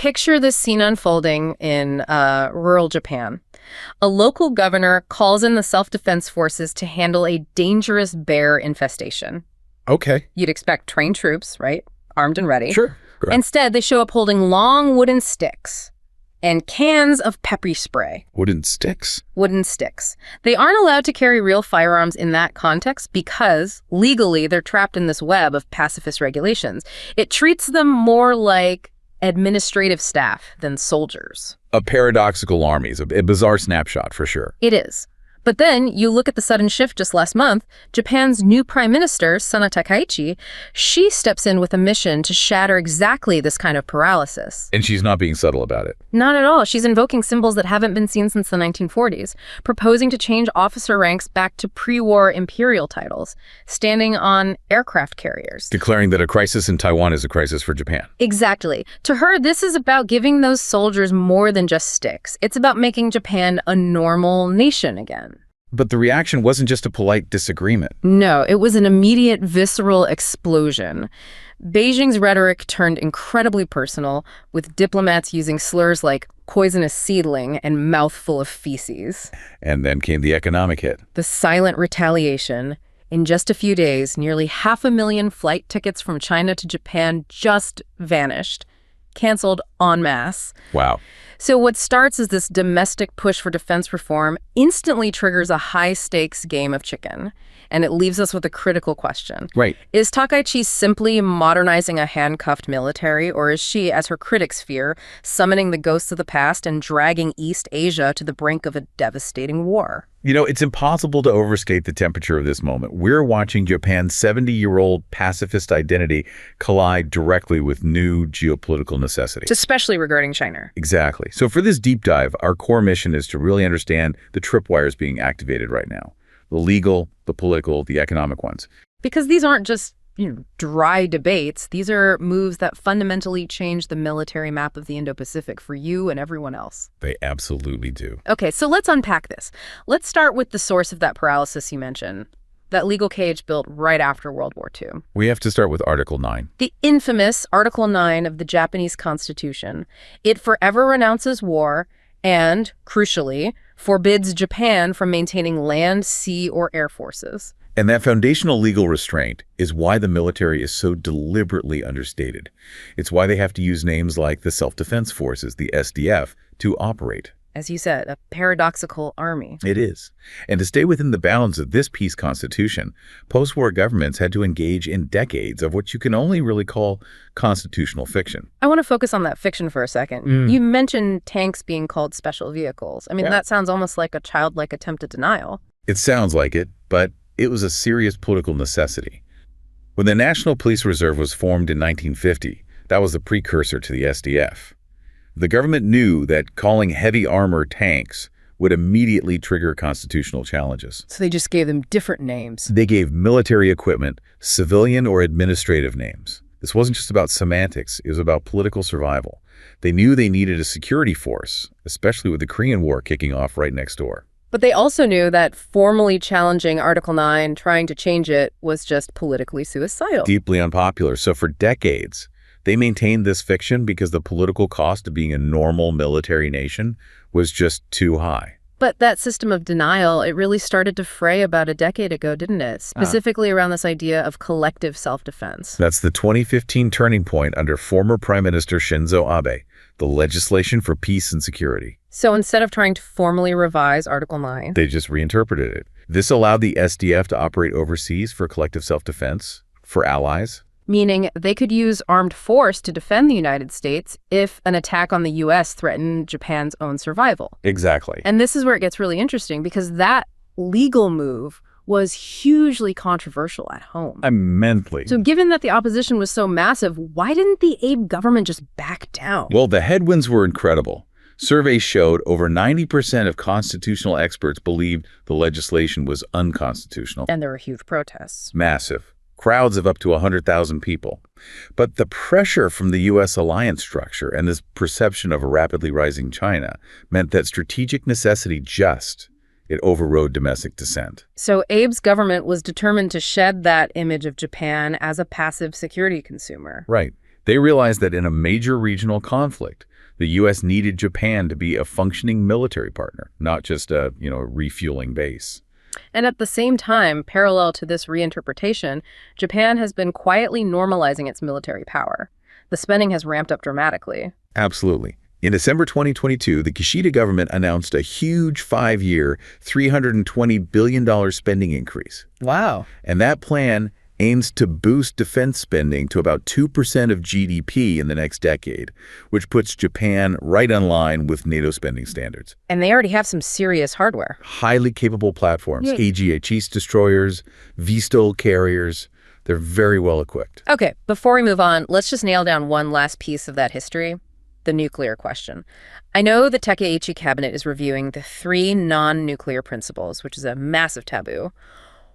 picture this scene unfolding in rural Japan. A local governor calls in the self-defense forces to handle a dangerous bear infestation. Okay. You'd expect trained troops, right? Armed and ready. Sure. Instead, they show up holding long wooden sticks and cans of pepper spray. Wooden sticks? Wooden sticks. They aren't allowed to carry real firearms in that context because, legally, they're trapped in this web of pacifist regulations. It treats them more like administrative staff than soldiers. A paradoxical army is a bizarre snapshot, for sure. It is. But then you look at the sudden shift just last month, Japan's new Prime Minister, Sana Takeuchi, she steps in with a mission to shatter exactly this kind of paralysis. And she's not being subtle about it. Not at all. She's invoking symbols that haven't been seen since the 1940s, proposing to change officer ranks back to pre-war imperial titles, standing on aircraft carriers. Declaring that a crisis in Taiwan is a crisis for Japan. Exactly. To her, this is about giving those soldiers more than just sticks. It's about making Japan a normal nation again. But the reaction wasn't just a polite disagreement. No, it was an immediate, visceral explosion. Beijing's rhetoric turned incredibly personal, with diplomats using slurs like poisonous seedling and mouthful of feces. And then came the economic hit. The silent retaliation. In just a few days, nearly 500,000 flight tickets from China to Japan just vanished, canceled en masse. Wow. So what starts as this domestic push for defense reform instantly triggers a high-stakes game of chicken. And it leaves us with a critical question. Right. Is Takeuchi simply modernizing a handcuffed military, or is she, as her critics fear, summoning the ghosts of the past and dragging East Asia to the brink of a devastating war? You know, it's impossible to overstate the temperature of this moment. We're watching Japan's 70-year-old pacifist identity collide directly with new geopolitical necessity. Especially regarding China. Exactly. So for this deep dive, our core mission is to really understand the tripwires being activated right now. The legal, the political, the economic ones. Because these aren't just, dry debates. These are moves that fundamentally change the military map of the Indo-Pacific for you and everyone else. They absolutely do. Okay, so let's unpack this. Let's start with the source of that paralysis you mentioned, that legal cage built right after World War II. We have to start with Article 9. The infamous Article 9 of the Japanese Constitution. It forever renounces war and, crucially, forbids Japan from maintaining land, sea, or air forces. And that foundational legal restraint is why the military is so deliberately understated. It's why they have to use names like the Self-Defense Forces, the SDF, to operate. As you said, a paradoxical army. It is. And to stay within the bounds of this peace constitution, post-war governments had to engage in decades of what you can only really call constitutional fiction. I want to focus on that fiction for a second. You mentioned tanks being called special vehicles. I mean, that sounds almost like a childlike attempt at denial. It sounds like it, but it was a serious political necessity. When the National Police Reserve was formed in 1950, that was the precursor to the SDF. The government knew that calling heavy armor tanks would immediately trigger constitutional challenges. So they just gave them different names. They gave military equipment civilian or administrative names. This wasn't just about semantics, it was about political survival. They knew they needed a security force, especially with the Korean War kicking off right next door. But they also knew that formally challenging Article 9, trying to change it, was just politically suicidal. Deeply unpopular. So for decades, they maintained this fiction because the political cost of being a normal military nation was just too high. But that system of denial, it really started to fray about a decade ago, didn't it? Specifically around this idea of collective self-defense. That's the 2015 turning point under former Prime Minister Shinzo Abe, the legislation for peace and security. So instead of trying to formally revise Article 9, they just reinterpreted it. This allowed the SDF to operate overseas for collective self-defense, for allies. Meaning they could use armed force to defend the United States if an attack on the U.S. threatened Japan's own survival. Exactly. And this is where it gets really interesting, because that legal move was hugely controversial at home. Immensely. So given that the opposition was so massive, why didn't the Abe government just back down? Well, the headwinds were incredible. Surveys showed over 90% of constitutional experts believed the legislation was unconstitutional. And there were huge protests. Massive. Crowds of up to 100,000 people. But the pressure from the U.S. alliance structure and this perception of a rapidly rising China meant that strategic necessity it overrode domestic dissent. So Abe's government was determined to shed that image of Japan as a passive security consumer. Right. They realized that in a major regional conflict, The U.S. needed Japan to be a functioning military partner, not just a refueling base. And at the same time, parallel to this reinterpretation, Japan has been quietly normalizing its military power. The spending has ramped up dramatically. Absolutely. In December 2022, the Kishida government announced a huge 5-year, $320 billion spending increase. Wow. And that plan aims to boost defense spending to about 2% of GDP in the next decade, which puts Japan right on line with NATO spending standards. And they already have some serious hardware. Highly capable platforms, Aegis destroyers, VSTOL carriers. They're very well equipped. Okay, before we move on, let's just nail down one last piece of that history. The nuclear question. I know the Takeuchi cabinet is reviewing the 3 non-nuclear principles, which is a massive taboo.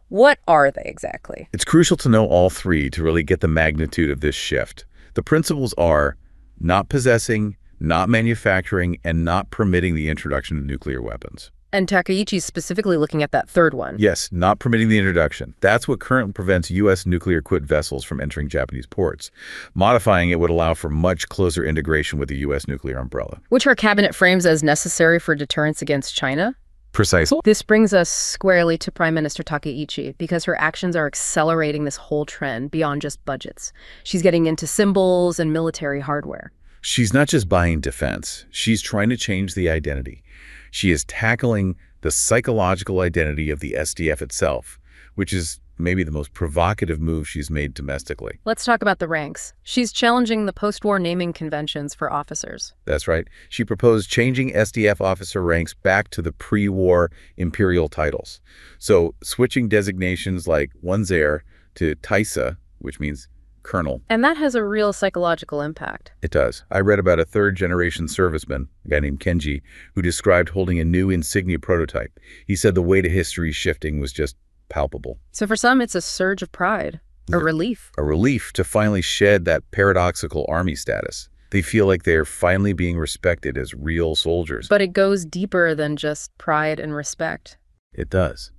What are they exactly? It's crucial to know all 3 to really get the magnitude of this shift. The principles are not possessing, not manufacturing, and not permitting the introduction of nuclear weapons. And Takeuchi's specifically looking at that third one. Yes, not permitting the introduction. That's what currently prevents U.S. nuclear-equipped vessels from entering Japanese ports. Modifying it would allow for much closer integration with the U.S. nuclear umbrella. Which her cabinet frames as necessary for deterrence against China? Precisely. This brings us squarely to Prime Minister Takeuchi, because her actions are accelerating this whole trend beyond just budgets. She's getting into symbols and military hardware. She's not just buying defense. She's trying to change the identity. She is tackling the psychological identity of the SDF itself, which is maybe the most provocative move she's made domestically. Let's talk about the ranks. She's challenging the post-war naming conventions for officers. That's right. She proposed changing SDF officer ranks back to the pre-war imperial titles. So switching designations like Wanzer to Taisa, which means colonel. And that has a real psychological impact. It does. I read about a third-generation serviceman, a guy named Kenji, who described holding a new insignia prototype. He said the weight of history shifting was just palpable. So for some, it's a surge of pride, a relief. A relief to finally shed that paradoxical army status. They feel like they're finally being respected as real soldiers. But it goes deeper than just pride and respect. It does.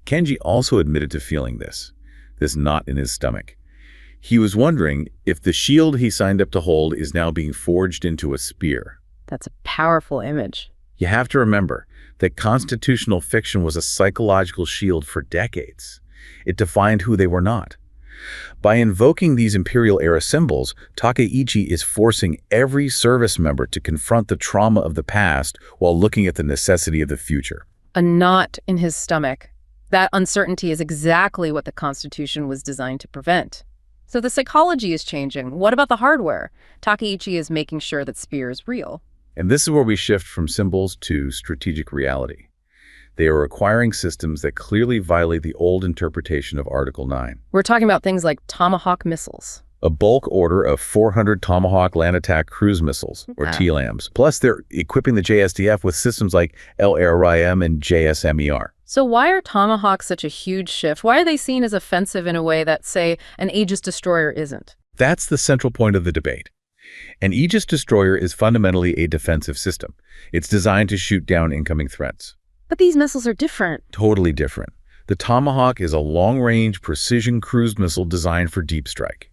Kenji also admitted to feeling this knot in his stomach. He was wondering if the shield he signed up to hold is now being forged into a spear. That's a powerful image. You have to remember that constitutional fiction was a psychological shield for decades. It defined who they were not. By invoking these imperial-era symbols, Takeuchi is forcing every service member to confront the trauma of the past while looking at the necessity of the future. A knot in his stomach. That uncertainty is exactly what the Constitution was designed to prevent. So the psychology is changing. What about the hardware? Takeuchi is making sure that spear is real. And this is where we shift from symbols to strategic reality. They are acquiring systems that clearly violate the old interpretation of Article 9. We're talking about things like Tomahawk missiles. A bulk order of 400 Tomahawk land attack cruise missiles, or TLAMs. Plus, they're equipping the JSDF with systems like LRIM and JSMER. So why are Tomahawks such a huge shift? Why are they seen as offensive in a way that, say, an Aegis destroyer isn't? That's the central point of the debate. An Aegis destroyer is fundamentally a defensive system. It's designed to shoot down incoming threats. But these missiles are different. Totally different. The Tomahawk is a long-range precision cruise missile designed for deep strike.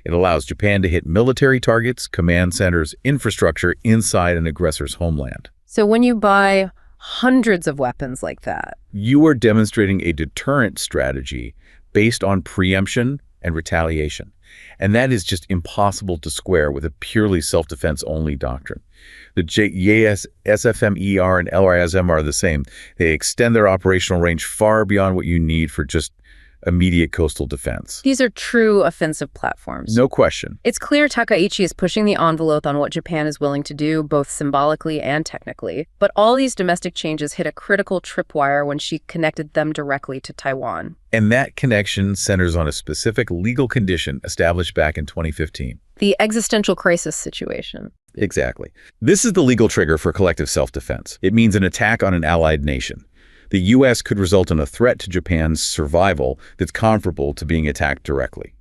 It allows Japan to hit military targets, command centers, infrastructure inside an aggressor's homeland. So when you buy hundreds of weapons like that, you are demonstrating a deterrent strategy based on preemption and retaliation. And that is just impossible to square with a purely self-defense only doctrine. The SFMER and LRISM are the same. They extend their operational range far beyond what you need for just immediate coastal defense. These are true offensive platforms. No question. It's clear Takeuchi is pushing the envelope on what Japan is willing to do, both symbolically and technically. But all these domestic changes hit a critical tripwire when she connected them directly to Taiwan. And that connection centers on a specific legal condition established back in 2015. The existential crisis situation. Exactly. This is the legal trigger for collective self-defense. It means an attack on an allied nation. The U.S. could result in a threat to Japan's survival that's comparable to being attacked directly.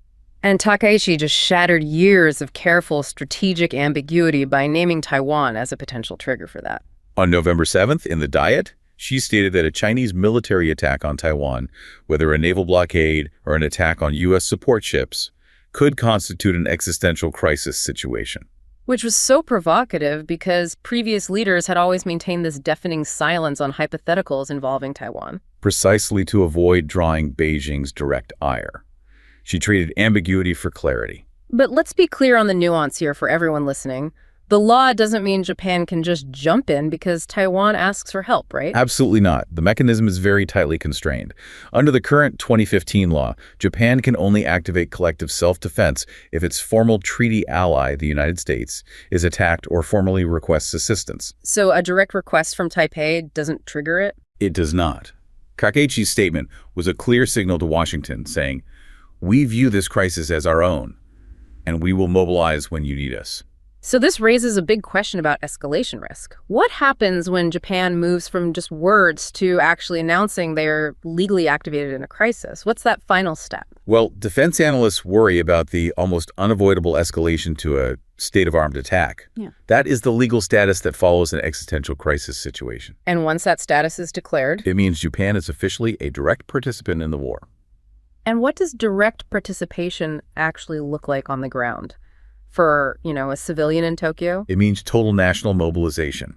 And Takeuchi just shattered years of careful strategic ambiguity by naming Taiwan as a potential trigger for that. On November 7th, in the Diet, she stated that a Chinese military attack on Taiwan, whether a naval blockade or an attack on U.S. support ships, could constitute an existential crisis situation. Which was so provocative because previous leaders had always maintained this deafening silence on hypotheticals involving Taiwan. Precisely to avoid drawing Beijing's direct ire. She traded ambiguity for clarity. But let's be clear on the nuance here for everyone listening. The law doesn't mean Japan can just jump in because Taiwan asks for help, right? Absolutely not. The mechanism is very tightly constrained. Under the current 2015 law, Japan can only activate collective self-defense if its formal treaty ally, the United States, is attacked or formally requests assistance. So a direct request from Taipei doesn't trigger it? It does not. Takeuchi's statement was a clear signal to Washington saying, "We view this crisis as our own, and we will mobilize when you need us." So this raises a big question about escalation risk. What happens when Japan moves from just words to actually announcing they're legally activated in a crisis? What's that final step? Well, defense analysts worry about the almost unavoidable escalation to a state of armed attack. Yeah. That is the legal status that follows an existential crisis situation. And once that status is declared? It means Japan is officially a direct participant in the war. And what does direct participation actually look like on the ground? For, a civilian in Tokyo? It means total national mobilization.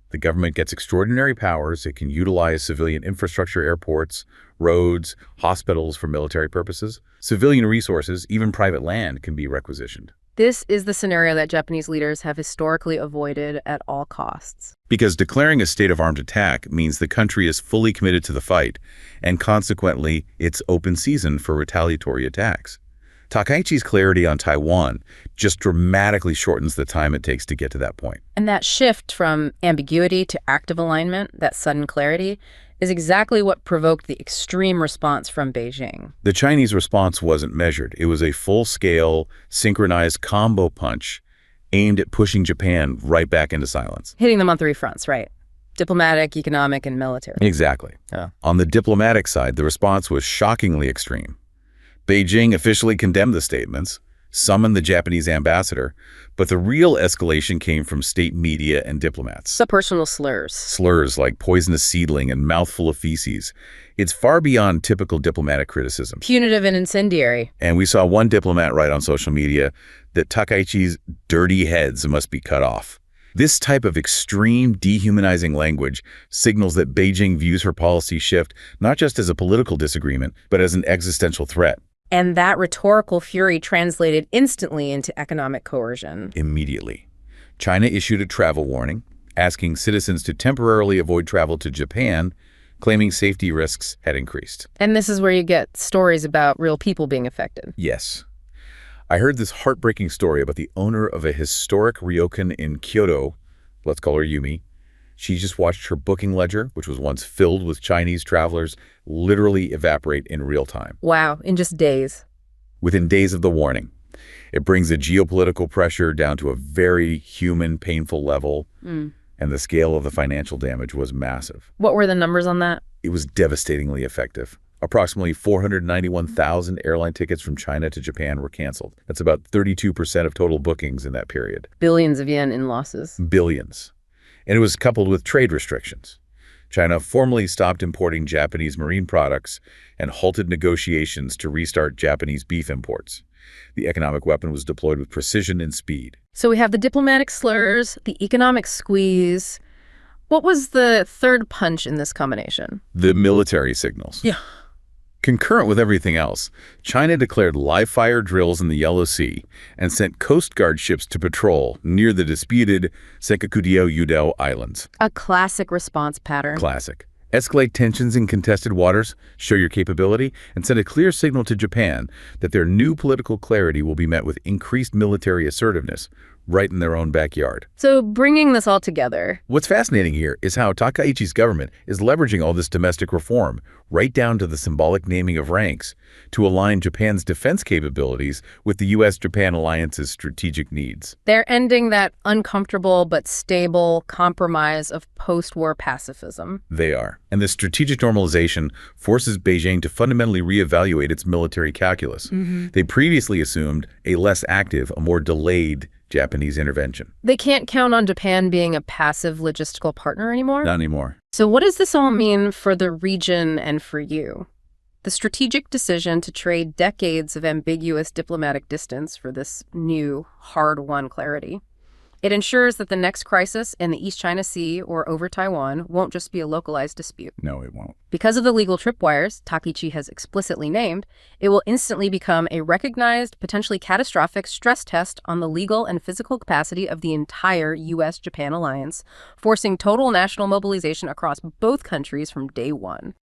The government gets extraordinary powers. It can utilize civilian infrastructure, airports, roads, hospitals for military purposes. Civilian resources, even private land, can be requisitioned. This is the scenario that Japanese leaders have historically avoided at all costs. Because declaring a state of armed attack means the country is fully committed to the fight, and consequently, it's open season for retaliatory attacks. Takeuchi's clarity on Taiwan just dramatically shortens the time it takes to get to that point. And that shift from ambiguity to active alignment, that sudden clarity, is exactly what provoked the extreme response from Beijing. The Chinese response wasn't measured. It was a full-scale, synchronized combo punch aimed at pushing Japan right back into silence. Hitting them on three fronts, right? Diplomatic, economic, and military. Exactly. Yeah. On the diplomatic side, the response was shockingly extreme. Beijing officially condemned the statements, summoned the Japanese ambassador, but the real escalation came from state media and diplomats. Subpersonal slurs. Slurs like poisonous seedling and mouthful of feces. It's far beyond typical diplomatic criticism. Punitive and incendiary. And we saw one diplomat write on social media that Takeuchi's dirty heads must be cut off. This type of extreme, dehumanizing language signals that Beijing views her policy shift not just as a political disagreement, but as an existential threat. And that rhetorical fury translated instantly into economic coercion. Immediately. China issued a travel warning, asking citizens to temporarily avoid travel to Japan, claiming safety risks had increased. And this is where you get stories about real people being affected. Yes. I heard this heartbreaking story about the owner of a historic ryokan in Kyoto. Let's call her Yumi. She just watched her booking ledger, which was once filled with Chinese travelers, literally evaporate in real time. Wow, in just days. Within days of the warning. It brings the geopolitical pressure down to a very human, painful level, and the scale of the financial damage was massive. What were the numbers on that? It was devastatingly effective. Approximately 491,000 airline tickets from China to Japan were canceled. That's about 32% of total bookings in that period. Billions of yen in losses. Billions. And it was coupled with trade restrictions. China formally stopped importing Japanese marine products and halted negotiations to restart Japanese beef imports. The economic weapon was deployed with precision and speed. So we have the diplomatic slurs, the economic squeeze. What was the third punch in this combination? The military signals. Yeah. Concurrent with everything else, China declared live-fire drills in the Yellow Sea and sent Coast Guard ships to patrol near the disputed Senkakudo-Yudao Islands. A classic response pattern. Classic. Escalate tensions in contested waters, show your capability, and send a clear signal to Japan that their new political clarity will be met with increased military assertiveness right in their own backyard. So bringing this all together. What's fascinating here is how Takeuchi's government is leveraging all this domestic reform, right down to the symbolic naming of ranks, to align Japan's defense capabilities with the U.S.-Japan alliance's strategic needs. They're ending that uncomfortable but stable compromise of post-war pacifism. They are. And this strategic normalization forces Beijing to fundamentally reevaluate its military calculus. They previously assumed a less active, a more delayed Japanese intervention. They can't count on Japan being a passive logistical partner anymore? Not anymore. So what does this all mean for the region and for you? The strategic decision to trade decades of ambiguous diplomatic distance for this new, hard-won clarity. It ensures that the next crisis in the East China Sea or over Taiwan won't just be a localized dispute. No, it won't. Because of the legal tripwires Takeuchi has explicitly named, it will instantly become a recognized, potentially catastrophic stress test on the legal and physical capacity of the entire U.S.-Japan alliance, forcing total national mobilization across both countries from day one.